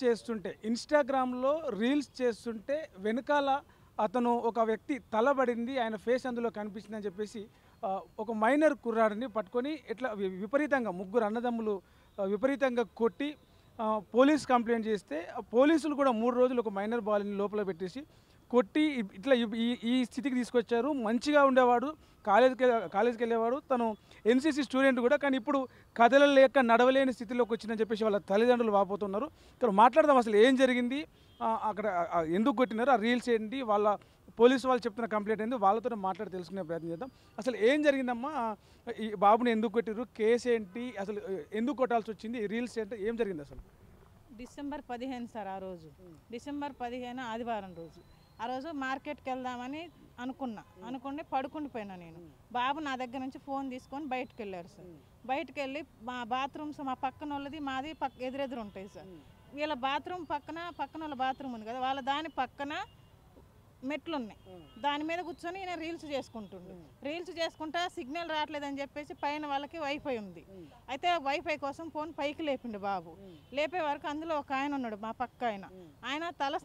చేస్తుంటే ఇన్‌స్టాగ్రామ్‌లో రీల్స్ చేస్తుంటే వెనకాల అతను ఒక వ్యక్తి తలబడింది. ఆయన ఫేస్ అందులో కనిపించిందని చెప్పేసి ఒక మైనర్ కుర్రాడిని పట్టుకొని ఇట్లా విపరీతంగా ముగ్గురు అన్నదమ్ములు విపరీతంగా కొట్టి పోలీస్ కంప్లెయింట్ చేస్తే పోలీసులు కూడా 3 రోజులు ఒక మైనర్ బాలుని లోపల పెట్టేసి కొట్టి ఇట్లా ఈ స్థితికి తీసుకొచ్చారు. మంచిగా ఉండేవాడు. కాలేజ్‌కి వెళ్ళేవాడు. తను ఎన్‌సీసీ స్టూడెంట్ కూడా. కానీ ఇప్పుడు కదలలేక నడవలేని స్థితిలోకి వచ్చిందని చెప్పేసి వాళ్ళ తల్లిదండ్రులు వాపోతున్నారు. ఇక్కడ మాట్లాడదాం అసలు ఏం జరిగింది? అక్కడ ఎందుకు కొట్టినారు? ఆ రీల్స్ ఏంటి? వాళ్ళ పోలీసు వాళ్ళు చెప్తున్న కంప్లైంట్ ఏంది? వాళ్ళతో మాట్లాడి తెలుసుకునే ప్రయత్నం చేద్దాం. అసలు ఏం జరిగిందమ్మా? ఈ బాబుని ఎందుకు కొట్టిర్రు? కేసు ఏంటి? అసలు ఎందుకు కొట్టాల్సి వచ్చింది? రీల్స్ ఏంటి? ఏం జరిగింది అసలు? డిసెంబర్ 15 సార్ ఆ రోజు. డిసెంబర్ 15 ఆదివారం రోజు. ఆ రోజు మార్కెట్కి వెళ్దామని అనుకుని పడుకుండిపోయినా నేను. బాబు నా దగ్గర నుంచి ఫోన్ తీసుకొని బయటకు వెళ్ళారు సార్. బయటకు వెళ్ళి మా బాత్రూమ్స్ మా పక్కన వాళ్ళది మాది ఎదురెదురు ఉంటాయి సార్. వీళ్ళ బాత్రూమ్ పక్కన వాళ్ళ బాత్రూమ్ ఉంది కదా, వాళ్ళ దాని పక్కన మెట్లు ఉన్నాయి. దాని మీద కూర్చొని ఈయన రీల్స్ చేసుకుంటా సిగ్నల్ రావట్లేదని చెప్పేసి పైన వాళ్ళకి వైఫై ఉంది. అయితే వైఫై కోసం ఫోన్ పైకి లేపిండు బాబు. లేపే వరకు అందులో ఒక ఆయన ఉన్నాడు, మా పక్క ఆయన తల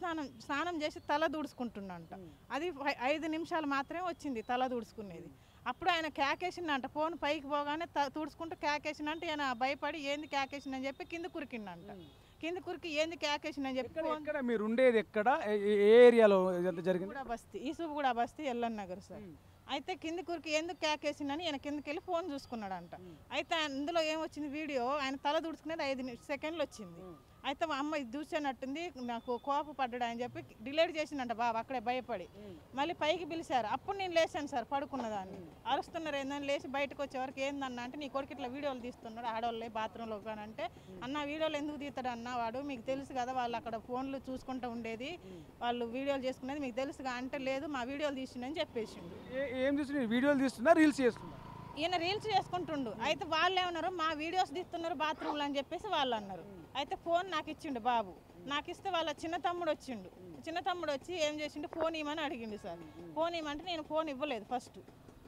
స్నానం చేసి తల దూడుచుకుంటున్నంట. అది 5 నిమిషాలు మాత్రమే వచ్చింది తల దూడుచుకునేది. అప్పుడు ఆయన క్యాకేసిందంట. ఫోన్ పైకి పోగానే తుడుచుకుంటూ క్యాకేసిందంటే ఆయన భయపడి ఏంది క్యాకేసింది అని చెప్పి కింద కురికిండంట. కింద కురికి ఏంది క్యాకేసింది అని చెప్పి ఎక్కడ మీరు ఉండేది? ఎక్కడ? ఏ ఏరియాలో జరిగింది? ఈసూపుగూడ బస్తీ ఎల్ఎన్ నగర్ సార్. అయితే కింద కురికి ఎందుకు క్యాకేసిందని ఆయన కిందకి వెళ్ళి ఫోన్ చూసుకున్నాడంట. అయితే అందులో ఏమొచ్చింది వీడియో, ఆయన తల దుడుచుకునేది 5 సెకండ్లు వచ్చింది. అయితే మా అమ్మ ఇది చూసేనట్టుంది, నాకు కోపపడ్డాడు అని చెప్పి డిలీట్ చేసిందంట బాబు అక్కడే భయపడి. మళ్ళీ పైకి పిలిచారు. అప్పుడు నేను లేచాను సార్ పడుకున్నదాన్ని. అరుస్తున్నారు ఏందని లేచి బయటకు వచ్చేవరకు ఏందన్నా అంటే నీ కొడుకు ఇట్లా వీడియోలు తీస్తున్నాడు ఆడవాళ్ళే బాత్రూంలో అంటే అన్న వీడియోలు ఎందుకు తీస్తాడు అన్న వాడు, మీకు తెలుసు కదా వాళ్ళు అక్కడ ఫోన్లు చూసుకుంటూ ఉండేది, వాళ్ళు వీడియోలు చేసుకునేది మీకు తెలుసుగా అంటే లేదు మా వీడియోలు తీసిండని చెప్పేసిండు. ఏం చూసి వీడియోలు తీస్తున్నా రీల్స్ చేస్తున్నా? ఈయన రీల్స్ చేసుకుంటుండు. అయితే వాళ్ళు ఏమన్నారు మా వీడియోస్ తీస్తున్నారు బాత్రూంలో అని చెప్పేసి వాళ్ళు అన్నారు. అయితే ఫోన్ నాకు ఇచ్చిండు బాబు. నాకు ఇస్తే వాళ్ళ చిన్న తమ్ముడు వచ్చిండు. చిన్న తమ్ముడు వచ్చి ఏం చేసిండు, ఫోన్ ఇవ్వమని అడిగిండు సార్. ఫోన్ ఇవ్వమంటే నేను ఫోన్ ఇవ్వలేదు. ఫస్ట్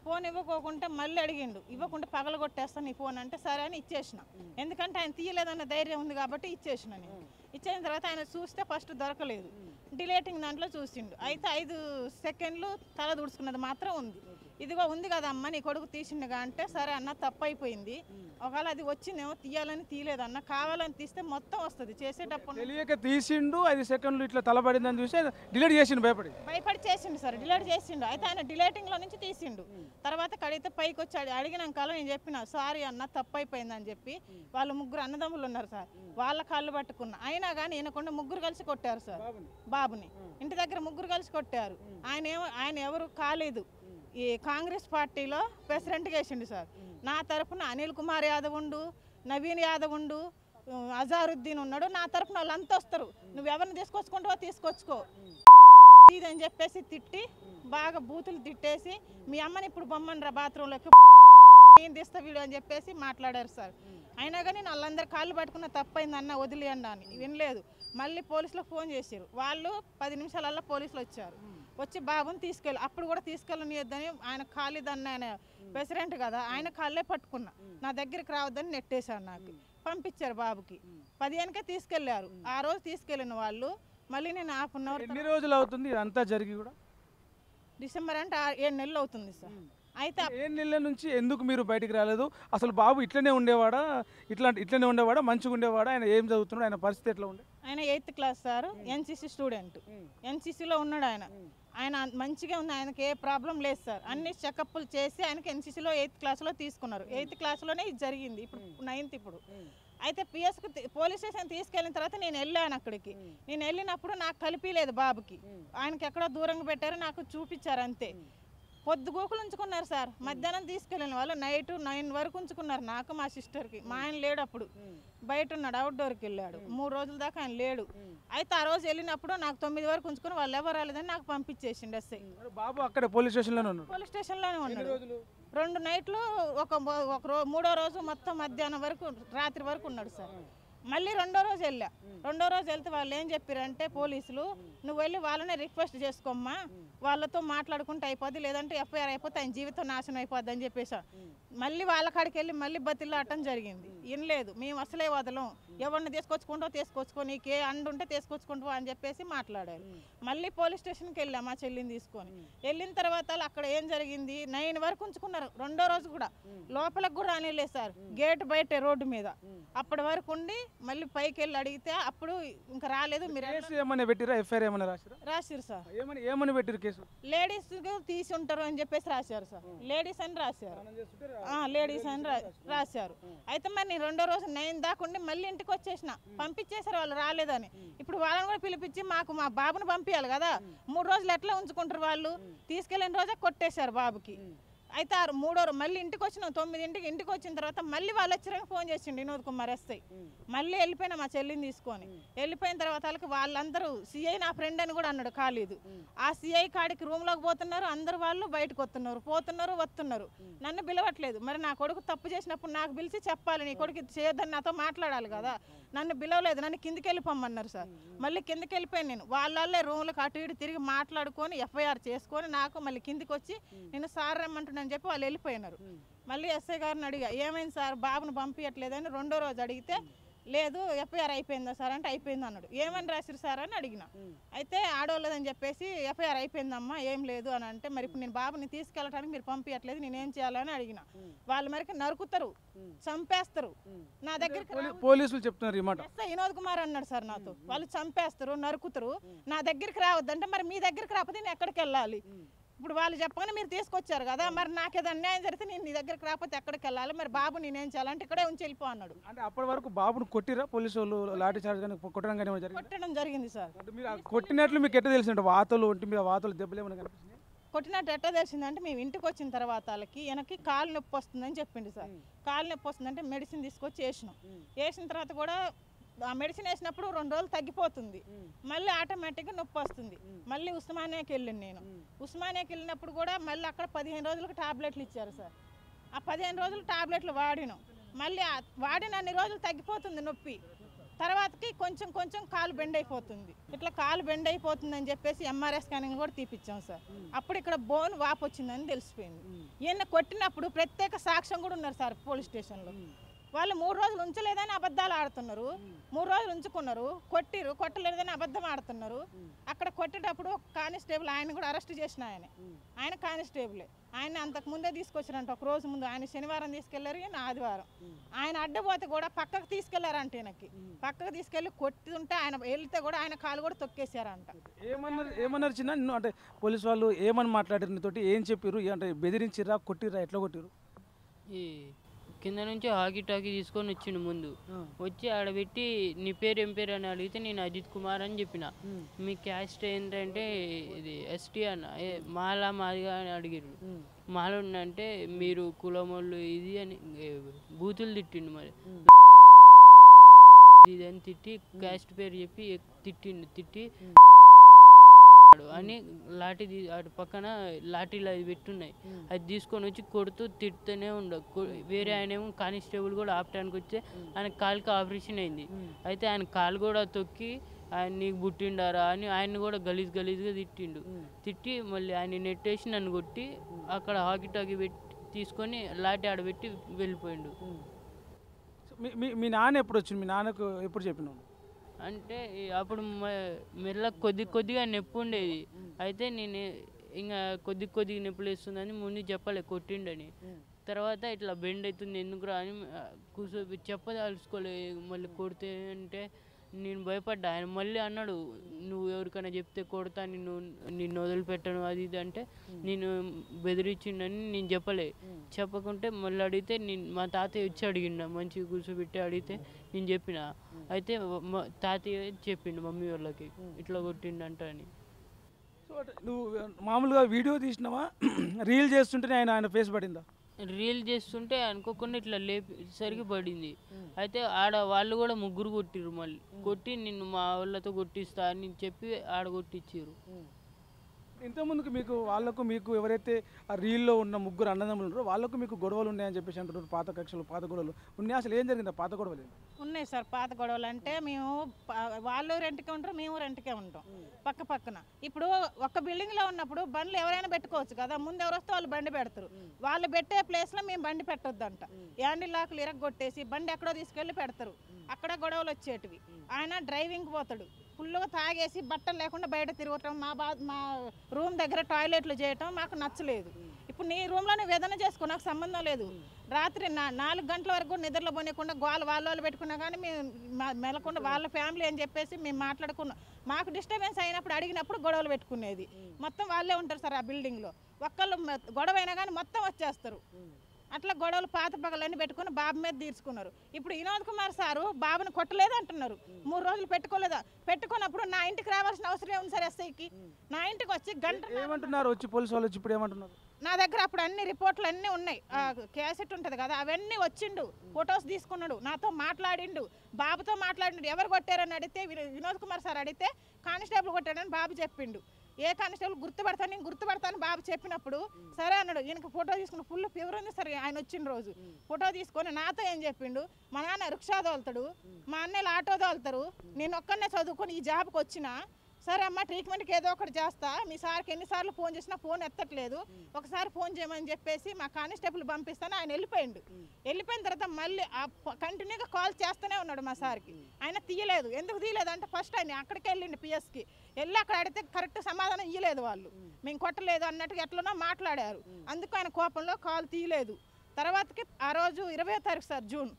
ఫోన్ ఇవ్వకోకుండా మళ్ళీ అడిగిండు, ఇవ్వకుండా పగలగొట్టేస్తాను నీ ఫోన్ అంటే సరే అని ఇచ్చేసిన. ఎందుకంటే ఆయన తీయలేదన్న ధైర్యం ఉంది కాబట్టి ఇచ్చేసిన నేను. ఇచ్చిన తర్వాత ఆయన చూస్తే ఫస్ట్ దొరకలేదు, డిలేటింగ్ దాంట్లో చూసిండు. అయితే 5 సెకండ్లు తల దుడుచుకున్నది మాత్రం ఉంది. ఇదిగో ఉంది కదా అమ్మ నీ కొడుకు తీసిండుగా అంటే సరే అన్న తప్పు అయిపోయింది, ఒకవేళ అది వచ్చిందేమో తీయాలని తీయలేదన్న, కావాలని తీస్తే మొత్తం వస్తుంది చేసేటప్పుడు తెలియక తీసిండు. 5 సెకండ్లు ఇట్లా తలబడిందని చూసి డిలీట్ చేసిండు భయపడి చేసిండు సార్. డిలీట్ చేసిండు. అయితే ఆయన డిలేటింగ్లో నుంచి తీసిండు. తర్వాత కడిగితే పైకి వచ్చి అడిగినాక నేను చెప్పిన సారీ అన్న తప్పు అయిపోయిందని చెప్పి. వాళ్ళు 3 అన్నదమ్ములు ఉన్నారు సార్, వాళ్ళ కాళ్ళు పట్టుకున్నా. అయినా కానీ ఈయనకుండా 3 కలిసి కొట్టారు సార్ బాబుని. ఇంటి దగ్గర 3 కలిసి కొట్టారు. ఆయన ఎవరు కాలేదు. ఈ కాంగ్రెస్ పార్టీలో ప్రెసిడెంట్గా వేసిండు సార్. నా తరఫున అనిల్ కుమార్ యాదవ్ ఉండు, నవీన్ యాదవ్ ఉండు, అజారుద్దీన్ ఉన్నాడు. నా తరఫున వాళ్ళంతా వస్తారు, నువ్వు ఎవరిని తీసుకొచ్చుకుంటావో తీసుకొచ్చుకో ఇదని చెప్పేసి తిట్టి బాగా బూతులు తిట్టేసి మీ అమ్మని ఇప్పుడు బొమ్మని రా బాత్రూంలోకి నేను తీస్తా వీడు అని చెప్పేసి మాట్లాడారు సార్. అయినా కానీ వాళ్ళందరూ కాళ్ళు పట్టుకున్న తప్పైంది అన్న వదిలేయండి అని వినలేదు. మళ్ళీ పోలీసులకు ఫోన్ చేశారు. వాళ్ళు 10 నిమిషాలలో పోలీసులు వచ్చారు. వచ్చి బాబుని తీసుకెళ్ళి అప్పుడు కూడా తీసుకెళ్ళనియొద్దని ఆయన ఖాళీదన్న ఆయన ప్రెసిడెంట్ కదా, ఆయన కాళ్ళే పట్టుకున్నా, నా దగ్గరికి రావద్దని నెట్టేశారు. నాకు పంపించారు బాబుకి. 15కే తీసుకెళ్లారు. ఆ రోజు తీసుకెళ్ళిన వాళ్ళు మళ్ళీ నేను హాఫ్ అన్ అవర్. ఎన్ని రోజులు అవుతుంది ఇదంతా జరిగి కూడా? డిసెంబర్ అంటే 7 నెలలు అవుతుంది సార్. అయితే 7 నెలల నుంచి ఎందుకు మీరు బయటికి రాలేదు? అసలు బాబు ఇట్లనే ఉండేవాడా? ఇట్లనే ఉండేవాడా? మంచిగా ఉండేవాడా? ఆయన ఏం చదువుతున్నాడు? ఆయన పరిస్థితి ఎట్లా ఉండే? ఆయన 8th class sir, NCC student. ఎన్సీసీలో ఉన్నాడు ఆయన మంచిగా ఉంది, ఆయనకి ఏ ప్రాబ్లం లేదు సార్. అన్ని చెకప్లు చేసి ఆయనకి ఎన్సీసీలో 8th క్లాస్లో తీసుకున్నారు. 8th క్లాస్లోనే ఇది జరిగింది. ఇప్పుడు 9th ఇప్పుడు. అయితే పోలీస్ స్టేషన్ తీసుకెళ్ళిన తర్వాత నేను వెళ్ళాను అక్కడికి. నేను వెళ్ళినప్పుడు నాకు కలిపిలేదు బాబుకి. ఆయనకి ఎక్కడో దూరంగా పెట్టారు, నాకు చూపించారు అంతే. పొద్దుగోకులు ఉంచుకున్నారు సార్. మధ్యాహ్నం తీసుకెళ్ళిన వాళ్ళు నైట్ 9 వరకు ఉంచుకున్నారు నాకు మా సిస్టర్కి. మా ఆయన లేడు అప్పుడు, బయట ఉన్నాడు, అవుట్డోర్కి వెళ్ళాడు. 3 రోజుల దాకా ఆయన లేడు. అయితే ఆ రోజు వెళ్ళినప్పుడు నాకు 9 వరకు ఉంచుకుని వాళ్ళు ఎవరు రాలేదని నాకు పంపించేసిండు ఎస్ఐ. బాబు అక్కడ పోలీస్ స్టేషన్లోనే ఉన్నాడు. పోలీస్ స్టేషన్లోనే ఉన్నాడు 2 నైట్లు. మూడో రోజు మొత్తం మధ్యాహ్నం వరకు రాత్రి వరకు ఉన్నాడు సార్. మళ్ళీ రెండో రోజు వెళ్తే వాళ్ళు ఏం చెప్పారంటే పోలీసులు నువ్వు వెళ్ళి వాళ్ళనే రిక్వెస్ట్ చేసుకోమ్మా, వాళ్ళతో మాట్లాడుకుంటే అయిపోద్ది, లేదంటే ఎఫ్ఐఆర్ అయిపోతే ఆయన జీవితం నాశనం అయిపోద్ది అని చెప్పేసారు. మళ్ళీ వాళ్ళ కాడికి వెళ్ళి మళ్ళీ బతిలాటం జరిగింది. వినలేదు, మేము అసలే వదలం, ఎవరిని తీసుకొచ్చుకో, నీకే అండు ఉంటే తీసుకొచ్చుకుంటావు అని చెప్పేసి మాట్లాడారు. మళ్ళీ పోలీస్ స్టేషన్కి వెళ్ళాం మా చెల్లిని తీసుకొని. వెళ్ళిన తర్వాత అక్కడ ఏం జరిగింది, 9 వరకు ఉంచుకున్నారు. రెండో రోజు కూడా లోపలికి కూడా రానిలేదు సార్, గేట్ బయట రోడ్డు మీద. అప్పటి వరకు ఉండి మళ్ళీ పైకి వెళ్ళి అడిగితే అప్పుడు ఇంకా రాలేదు. మీరు ఏమైనా పెట్టిరా, ఎఫ్ఐఆర్ ఏమైనా రాశారు సార్. ఏమని పెట్టిరు కేసు? లేడీస్ తీసి ఉంటారు అని చెప్పేసి రాశారు సార్. లేడీస్ అని రాశారు. అయితే మరి నేను రెండో రోజు 9 దాకా ఉండి మళ్ళీ ఇంటికి వచ్చేసిన. పంపించేశారు వాళ్ళు రాలేదని. ఇప్పుడు వాళ్ళని కూడా పిలిపించి మా బాబుని పంపించాలి కదా, 3 రోజులు ఎట్లా ఉంచుకుంటారు వాళ్ళు? తీసుకెళ్ళిన రోజే కొట్టేశారు బాబుకి. అయితే మళ్ళీ ఇంటికి వచ్చినాం 9ంటికి. ఇంటికి వచ్చిన తర్వాత మళ్ళీ వాళ్ళు వచ్చారని ఫోన్ చేసిండు వినోద్ కుమార్ ఎస్ఐ. మళ్ళీ వెళ్ళిపోయినా మా చెల్లిని తీసుకొని. వెళ్ళిపోయిన తర్వాత వాళ్ళందరూ సిఐ నా ఫ్రెండ్ అని కూడా అన్నాడు ఖాళీదు. ఆ సిఐ కాడికి రూమ్లోకి పోతున్నారు, అందరు వాళ్ళు బయటకు వస్తున్నారు. నన్ను పిలవట్లేదు. మరి నా కొడుకు తప్పు చేసినప్పుడు నాకు పిలిచి చెప్పాలి, నీ కొడుకు చేయొద్దని నాతో మాట్లాడాలి కదా. నన్ను పిలవలేదు, నన్ను కిందికి వెళ్ళిపోమన్నారు సార్. మళ్ళీ కిందికి వెళ్ళిపోయాను నేను. వాళ్ళే రూమ్లకు అటు ఇటు తిరిగి మాట్లాడుకొని ఎఫ్ఐఆర్ చేసుకొని నాకు మళ్ళీ కిందికి వచ్చి నేను సార్ రమ్మంటున్నాను చెప్పి వాళ్ళు వెళ్ళిపోయినారు. మళ్ళీ ఎస్ఐ గారిని అడిగా, ఏమైంది సార్ బాబును పంపించట్లేదని. రెండో రోజు అడిగితే లేదు ఎఫ్ఐఆర్ అయిపోయిందా సార్ అంటే అయిపోయింది అన్నాడు. ఏమని రాసిరు సార్ అని అడిగిన. అయితే ఆడవాళ్ళదని చెప్పేసి ఎఫ్ఐఆర్ అయిపోయిందమ్మా ఏం లేదు అని అంటే, మరి ఇప్పుడు నేను బాబుని తీసుకెళ్ళడానికి మీరు పంపించట్లేదు, నేనేం చేయాలని అడిగిన. వాళ్ళు మరి నరుకుతారు, చంపేస్తారు. నా దగ్గరికి పోలీసులు చెప్తున్నారు ఈ మాట. వినోద్ కుమార్ అన్నాడు సార్ నాతో, వాళ్ళు చంపేస్తారు, నరుకుతారు, నా దగ్గరికి రావద్దంటే మరి మీ దగ్గరికి రాకపోతే నేను ఎక్కడికి వెళ్ళాలి? ఇప్పుడు వాళ్ళు చెప్పగానే మీరు తీసుకొచ్చారు కదా, మరి నాకు ఏదో అన్యాయం జరిగితే నేను నీ దగ్గరికి రాకపోతే ఎక్కడికి వెళ్ళాలి? మరి బాబు నేనేం చేయాలంటే ఇక్కడే ఉంచి వెళ్ళిపో అన్నాడు. అంటే అప్పటి వరకు బాబును కొట్టిరా పోలీసు వాళ్ళు? లాఠీ చార్జ్ కానీ కొట్టడం జరిగింది సార్. కొట్టినట్లు మీకు ఎట్లా తెలిసిందంటే వాతలు ఒంటి మీద వాతలు దెబ్బలు ఏమైనా కనిపిస్తున్నాయి? కొట్టినట్టు ఎట్లా తెలిసిందంటే మేము ఇంటికి వచ్చిన తర్వాత వాళ్ళకి వెనక్కి కాలు నొప్పి వస్తుందని చెప్పిండు సార్. కాలు నొప్పి వస్తుందంటే మెడిసిన్ తీసుకొచ్చి వేసిన తర్వాత కూడా ఆ మెడిసిన్ వేసినప్పుడు 2 రోజులు తగ్గిపోతుంది, మళ్ళీ ఆటోమేటిక్గా నొప్పి వస్తుంది. మళ్ళీ ఉస్మానియాకి వెళ్ళాను నేను. ఉస్మానియాకి వెళ్ళినప్పుడు కూడా మళ్ళీ అక్కడ 15 రోజులకు టాబ్లెట్లు ఇచ్చారు సార్. ఆ 15 రోజులు టాబ్లెట్లు వాడినాం. మళ్ళీ వాడిన అన్ని రోజులు తగ్గిపోతుంది నొప్పి. తర్వాతకి కొంచెం కాలు బెండ్ అయిపోతుంది. ఇట్లా కాలు బెండ్ అయిపోతుంది అని చెప్పేసి ఎంఆర్ఐ స్కానింగ్ కూడా తీపిచ్చాం సార్. అప్పుడు ఇక్కడ బోన్ వాపు వచ్చిందని తెలిసిపోయింది. ఈయన కొట్టినప్పుడు ప్రత్యేక సాక్ష్యం కూడా ఉన్నారు సార్ పోలీస్ స్టేషన్లో. వాళ్ళు 3 రోజులు ఉంచలేదని అబద్ధాలు ఆడుతున్నారు, 3 రోజులు ఉంచుకున్నారు, కొట్టలేదని అబద్ధం ఆడుతున్నారు. అక్కడ కొట్టేటప్పుడు కానిస్టేబుల్ ఆయన కూడా అరెస్ట్ చేసిన ఆయన కానిస్టేబులే. ఆయన అంతకు ముందే తీసుకొచ్చారంట, ఒక రోజు ముందు. ఆయన శనివారం తీసుకెళ్లారు, ఈయన ఆదివారం. ఆయన అడ్డపోతే కూడా పక్కకు తీసుకెళ్లారంట. ఈయనకి పక్కకు తీసుకెళ్లి కొట్టుంటే ఆయన వెళ్తే కూడా ఆయన కాలు కూడా తొక్కేశారంట. ఏమన్నారు చిన్న అంటే పోలీసు వాళ్ళు ఏమని మాట్లాడారు నీతోటి? ఏం చెప్పారు? అంటే బెదిరించిరా, కొట్టిరా, ఎట్లా కొట్టిరు? ఈ కింద నుంచి హాకీ టాకీ తీసుకొని వచ్చిండు. ముందు వచ్చి ఆడబెట్టి నీ పేరు ఏం పేరు అని అడిగితే నేను అజిత్ కుమార్ అని చెప్పిన. మీ క్యాస్ట్ ఏంటంటే ఇది ఎస్టీ అన్న, మాదిగా అని అడిగారు. మాలో అంటే మీరు కులమోళ్ళు ఇది అని బూతులు తిట్టిండు. మరి ఇది అని తిట్టి క్యాస్ట్ పేరు చెప్పి తిట్టి అని లాఠీ అటు పక్కన లాఠీలు అది పెట్టున్నాయి, అది తీసుకొని వచ్చి కొడుతూ తిడుతూనే ఉండవు. వేరే ఆయన ఏమో కానిస్టేబుల్ కూడా ఆపటానికి వచ్చే ఆయన కాలుకి ఆపరేషన్ అయింది. అయితే ఆయన కాలు కూడా తొక్కి ఆయన నీకు పుట్టిండారా అని ఆయన కూడా గలీజ్గా తిట్టి మళ్ళీ ఆయన నెట్టేసి నన్ను కొట్టి అక్కడ హాకీ టాకీ పెట్టి తీసుకొని లాఠీ ఆడబెట్టి వెళ్ళిపోయిండు. మీ నాన్న ఎప్పుడు వచ్చింది? మీ నాన్నకు ఎప్పుడు చెప్పినావు? అంటే అప్పుడు మెల్ల కొద్దిగా నొప్పి ఉండేది. అయితే నేను ఇంకా కొద్దిగా నొప్పులు వేస్తుందని ముందు చెప్పలే కొట్టిండని. తర్వాత ఇట్లా బెండ్ అవుతుంది ఎందుకురా అని చెప్పదలుచుకోలే. మళ్ళీ కొడితే అంటే నేను భయపడ్డా. ఆయన మళ్ళీ అన్నాడు, నువ్వు ఎవరికైనా చెప్తే కొడతా, నిన్ను వదిలిపెట్టను అది ఇది అంటే నేను బెదిరించిండని నేను చెప్పకుంటే మళ్ళీ అడిగితే మా తాతయ్య వచ్చి అడిగిండ, మంచిగా కూర్చోబెట్టి అడిగితే నేను చెప్పిన. అయితే తాతయ్య చెప్పిండు మమ్మీ వాళ్ళకి ఇట్లా కొట్టిండంట అని. సో నువ్వు మామూలుగా వీడియో తీసినావా? రీల్ చేస్తుంటేనే ఆయన ఫేస్ పడిందా? రీల్ చేస్తుంటే అనుకోకుండా ఇట్లా లేపేసరికి పడింది. అయితే వాళ్ళు కూడా 3 కొట్టిర్రు. మళ్ళీ కొట్టి నిన్ను మా వాళ్ళతో కొట్టిస్తా అని చెప్పి కొట్టించారు. ఇంతకుముందుకు మీకు ఎవరైతే ఆ రీల్లో ఉన్న 3 అన్నదమ్ములు ఉన్నారో వాళ్ళకు మీకు గొడవలు ఉన్నాయని చెప్పేసి అంటున్నారు. పాత కక్షలు, పాత గొడవలు ఉన్నాయి. అసలు ఏం జరిగింది? పాత గొడవలు ఉన్నాయి సార్ పాత గొడవలు. అంటే మేము వాళ్ళు రెంట్కే ఉంటారు, మేము రెంట్కే ఉంటాం పక్క పక్కన. ఇప్పుడు ఒక బిల్డింగ్లో ఉన్నప్పుడు బండ్లు ఎవరైనా పెట్టుకోవచ్చు కదా, ముందు ఎవరు వస్తే వాళ్ళు బండి పెడతారు. వాళ్ళు పెట్టే ప్లేస్లో మేము బండి పెట్టొద్దంట. యాండిల్ లాకులు ఇరగొట్టేసి బండి ఎక్కడో తీసుకెళ్ళి పెడతారు. అక్కడ గొడవలు వచ్చేటివి. ఆయన డ్రైవింగ్ పోతాడు, ఫుల్గా తాగేసి బట్టలు లేకుండా బయట తిరగటం, మా రూమ్ దగ్గర టాయిలెట్లు చేయటం మాకు నచ్చలేదు. ఇప్పుడు నీ రూమ్లో నువ్వు ఏదైనా చేసుకో, నాకు సంబంధం లేదు. రాత్రి 4 గంటల వరకు నిద్రలో పోనీయకుండా వాళ్ళు పెట్టుకున్నా కానీ మేము మెలకుండా వాళ్ళ ఫ్యామిలీ అని చెప్పేసి మేము మాట్లాడుకున్నాం. మాకు డిస్టర్బెన్స్ అయినప్పుడు అడిగినప్పుడు గొడవలు పెట్టుకునేది. మొత్తం వాళ్ళే ఉంటారు సార్ ఆ బిల్డింగ్లో. ఒక్కళ్ళు గొడవ అయినా కానీ మొత్తం వచ్చేస్తారు. అట్లా గొడవలు పాత పగలన్నీ పెట్టుకుని బాబు మీద తీర్చుకున్నారు. ఇప్పుడు వినోద్ కుమార్ సారు బాబుని కొట్టలేదు అంటున్నారు. 3 రోజులు పెట్టుకోలేదా? పెట్టుకున్నప్పుడు నా ఇంటికి రావాల్సిన అవసరం ఉంది సార్. ఎస్ఐకి నా ఇంటికి వచ్చి గంట ఏమంటున్నారు వచ్చి పోలీసు వాళ్ళు వచ్చి ఇప్పుడు ఏమంటున్నారు? నా దగ్గర అప్పుడు అన్ని రిపోర్ట్లు అన్నీ ఉన్నాయి. క్యాసెట్ ఉంటుంది కదా, అవన్నీ వచ్చిండు, ఫొటోస్ తీసుకున్నాడు, నాతో మాట్లాడిండు, బాబుతో మాట్లాడిండు. ఎవరు కొట్టారని అడిగితే వినోద్ కుమార్ సార్ అడిగితే కానిస్టేబుల్ కొట్టాడని బాబు చెప్పిండు. ఏ కానిస్టేబుల్ గుర్తుపడతాను, నేను గుర్తుపడతాను బాబు చెప్పినప్పుడు సరే అన్నాడు. ఈయనకు ఫోటో తీసుకుని ఫుల్ ఫీవర్ ఉంది సరే ఆయన వచ్చిన రోజు ఫోటో తీసుకొని నాతో ఏం చెప్పిండు, మా నాన్న రిక్షా తోలుతాడు, మా అన్నయ్యలు ఆటో తోలుతారు, నేను ఒక్కనే చదువుకొని ఈ జాబ్కి వచ్చిన, సరే అమ్మ ట్రీట్మెంట్కి ఏదో ఒకటి చేస్తా, మీ సార్కి ఎన్నిసార్లు ఫోన్ చేసినా ఫోన్ ఎత్తట్లేదు, ఒకసారి ఫోన్ చేయమని చెప్పేసి మా కానిస్టేబుల్ పంపిస్తాను. ఆయన వెళ్ళిపోయిండు. వెళ్ళిపోయిన తర్వాత మళ్ళీ కంటిన్యూగా కాల్ చేస్తూనే ఉన్నాడు మా సార్కి. ఆయన తీయలేదు. ఎందుకు తీయలేదు అంటే ఫస్ట్ ఆయన అక్కడికి వెళ్ళిండు పిఎస్కి. వెళ్ళి అక్కడ అడిగితే కరెక్ట్ సమాధానం ఇవ్వలేదు వాళ్ళు. మేము కొట్టలేదు అన్నట్టుగా ఎట్లనో మాట్లాడారు. అందుకు ఆయన కోపంలో కాల్ తీయలేదు. తర్వాతకి ఆ రోజు 20వ తారీఖు సార్, జూన్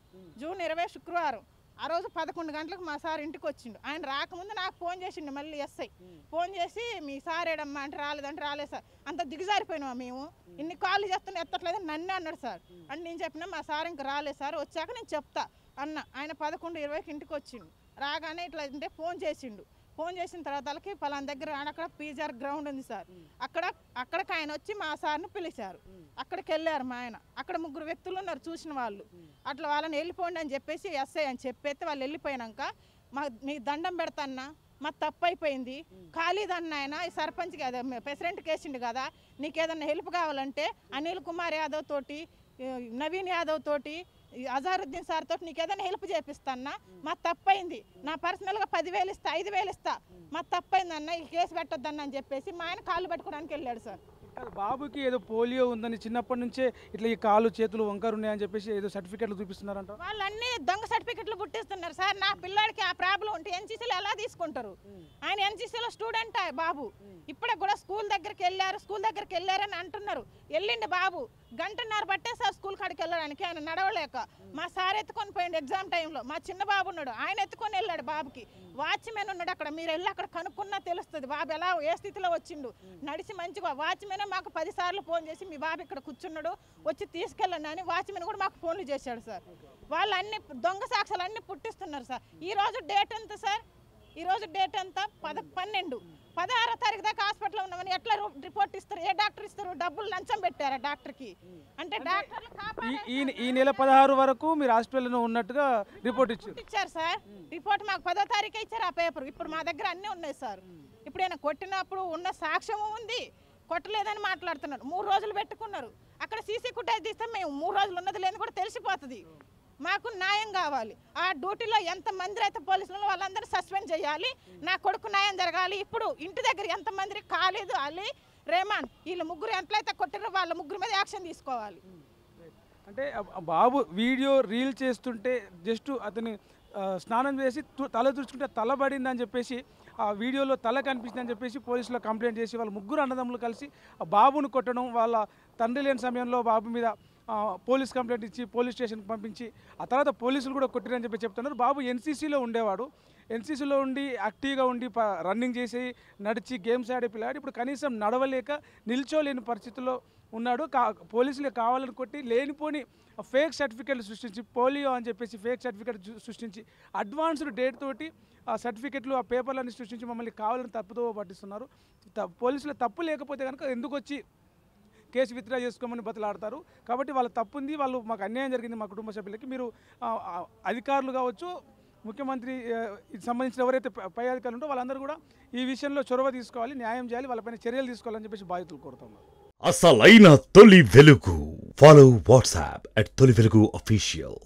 20 శుక్రవారం. ఆ రోజు 11 గంటలకు మా సార్ ఇంటికి వచ్చిండు. ఆయన రాకముందు నాకు ఫోన్ చేసిండు మళ్ళీ ఎస్ఐ. ఫోన్ చేసి మీ సార్ ఏడమ్మా అంటే రాలేదంటే రాలేదు సార్. అంత దిగజారిపోయినా మేము, ఇన్ని కాళ్ళు చేస్తున్నా ఎత్తట్లేదు నన్నే అన్నాడు సార్. అని నేను చెప్పినా మా సార్ ఇంకా రాలేదు సార్, వచ్చాక నేను చెప్తా అన్న. ఆయన 11:20కి ఇంటికి వచ్చిండు. రాగానే ఇట్లా అంటే ఫోన్ చేసిండు. ఫోన్ చేసిన తర్వాత వాళ్ళకి పలానా దగ్గర అక్కడ పీజార్ గ్రౌండ్ ఉంది సార్, అక్కడికి ఆయన వచ్చి మా సార్ని పిలిచారు. అక్కడికి వెళ్ళారు మా ఆయన. అక్కడ 3 వ్యక్తులు ఉన్నారు చూసిన వాళ్ళు. అట్లా వాళ్ళని వెళ్ళిపోండి అని చెప్పేసి ఎస్ఐ అని చెప్పేస్తే వాళ్ళు వెళ్ళిపోయినాక మీకు దండం పెడతాన్నా, మా తప్పు అయిపోయింది, ఖాళీదన్న ఆయన ఈ సర్పంచ్కి అదే ప్రెసిడెంట్కి వేసిండు కదా, నీకు ఏదన్నా హెల్ప్ కావాలంటే అనిల్ కుమార్ యాదవ్ తోటి, నవీన్ యాదవ్ తోటి, అజారుద్దీన్ సార్ తోటి నీకు ఏదైనా హెల్ప్ చేపిస్తాన్నా, మా తప్పైంది, నా పర్సనల్గా 10,000 ఇస్తా, 5,000 ఇస్తా, మా తప్పైందన్న ఈ కేసు పెట్టొద్దన్న అని చెప్పేసి మా ఆయన కాళ్ళు పట్టుకోవడానికి వెళ్ళాడు సార్. బాబుకి ఏదో పోలియో ఉందని చిన్నప్పటి నుంచే ఇట్లా ఈ కాళ్ళు చేతులు వంకరు ఉన్నాయని చెప్పేసి ఏదో సర్టిఫికెట్లు చూపిస్తున్నారంట. వాళ్ళన్నీ దొంగ సర్టిఫికెట్లు పుట్టిస్తున్నారు సార్. నా పిల్లాడికి ఆ ప్రాబ్లం ఉంటే ఎన్సీసీలో ఎలా తీసుకుంటారు? ఆయన ఎన్సీసీలో స్టూడెంట్ బాబు. ఇప్పుడే కూడా స్కూల్ దగ్గరికి వెళ్ళారని అంటున్నారు. వెళ్ళిండి బాబు, 1.5 గంట పట్టే సార్ స్కూల్ కాడికి వెళ్ళడానికి. ఆయన నడవలేక మా సార్ ఎత్తుకొని పోయిండు ఎగ్జామ్ టైంలో. మా చిన్న బాబు ఉన్నాడు, ఆయన ఎత్తుకొని వెళ్ళాడు. బాబుకి వాచ్మెన్ ఉన్నాడు అక్కడ, మీరు వెళ్ళి అక్కడ కనుక్కున్నా తెలుస్తుంది బాబు ఎలా ఏ స్థితిలో వచ్చిండు. నడిచి మంచిగా వాచ్మెన్ మాకు 10 సార్లు ఫోన్ చేసి మీ బాబు ఇక్కడ కూర్చున్నాడు వచ్చి తీసుకెళ్ళండి అని వాచ్మెన్ కూడా మాకు ఫోన్లు చేశాడు సార్. వాళ్ళు అన్ని దొంగ సాక్ష్యాలు అన్ని పుట్టిస్తున్నారు సార్. ఈ రోజు డేట్ ఎంత సార్? ఈ రోజు డేట్ ఎంత? 12, 16వ తారీఖు దాకా హాస్పిటల్లో ఉన్నామని ఎట్లా రిపోర్ట్ ఇస్తారు? ఏ డాక్టర్ ఇస్తారు? డబ్బులు లంచం పెట్టారా డాక్టర్కి? అంటే డాక్టర్లు ఈ నెల 16 వరకు మీరు హాస్పిటల్లో ఉన్నట్టుగా రిపోర్ట్ ఇచ్చారు సార్. రిపోర్ట్ మాకు 10వ తారీఖే ఇచ్చారు ఆ పేపర్. ఇప్పుడు మా దగ్గర అన్నీ ఉన్నాయి సార్. ఇప్పుడు ఆయన కొట్టినప్పుడు ఉన్న సాక్ష్యము ఉంది, కొట్టలేదని మాట్లాడుతున్నారు. 3 రోజులు పెట్టుకున్నారు. అక్కడ సీసీ ఫుటేజ్ తీస్తే మేము 3 రోజులు ఉన్నది లేని కూడా తెలిసిపోతుంది. మాకు న్యాయం కావాలి. ఆ డ్యూటీలో ఎంతమంది అయితే పోలీసులు వాళ్ళందరూ సస్పెండ్ చేయాలి. నా కొడుకు న్యాయం జరగాలి. ఇప్పుడు ఇంటి దగ్గర ఎంతమంది ఖాళీదు, అలీ, రేమాన్ వీళ్ళు 3 ఎంతలైతే కొట్టారో వాళ్ళ 3 మీద యాక్షన్ తీసుకోవాలి. అంటే బాబు వీడియో రీల్ చేస్తుంటే జస్ట్ అతని స్నానం చేసి తల తుడుచుకుంటే తల పడిందని చెప్పేసి ఆ వీడియోలో తల కనిపించిందని చెప్పేసి పోలీసులో కంప్లైంట్ చేసి వాళ్ళ 3 అన్నదమ్ములు కలిసి ఆ బాబును కొట్టడం, వాళ్ళ తండ్రి లేని సమయంలో బాబు మీద పోలీస్ కంప్లైంట్ ఇచ్చి పోలీస్ స్టేషన్కి పంపించి ఆ తర్వాత పోలీసులు కూడా కొట్టిరని చెప్పి చెప్తున్నారు. బాబు ఎన్సీసీలో ఉండేవాడు. ఎన్సీసీలో ఉండి యాక్టివ్గా ఉండి రన్నింగ్ చేసి నడిచి గేమ్స్ ఆడే పిల్లాడు ఇప్పుడు కనీసం నడవలేక నిల్చోలేని పరిస్థితుల్లో ఉన్నాడు. పోలీసులే కావాలని కొట్టి లేనిపోని ఫేక్ సర్టిఫికెట్లు సృష్టించి పోలియో అని చెప్పేసి ఫేక్ సర్టిఫికెట్ సృష్టించి అడ్వాన్స్డ్ డేట్ తోటి ఆ సర్టిఫికెట్లు ఆ పేపర్లన్నీ సృష్టించి మమ్మల్ని కావాలని తప్పుదో పట్టిస్తున్నారు. పోలీసుల తప్పు లేకపోతే కనుక ఎందుకు వచ్చి కేసు విత్డ్రా చేసుకోమని బతలాడతారు. కాబట్టి వాళ్ళ తప్పు ఉంది, వాళ్ళు మాకు అన్యాయం జరిగింది మా కుటుంబ సభ్యులకి. మీరు అధికారులు కావచ్చు, ముఖ్యమంత్రి సంబంధించిన ఎవరైతే పై అధికారులు ఉంటో వాళ్ళందరూ కూడా ఈ విషయంలో చొరవ తీసుకోవాలి, న్యాయం చేయాలి, వాళ్ళపైన చర్యలు తీసుకోవాలని చెప్పేసి బాధితులు కోరుతున్నారు. అసలైన తొలి వెలుగు. ఫాలో వాట్సాప్ @తొలి వెలుగు official.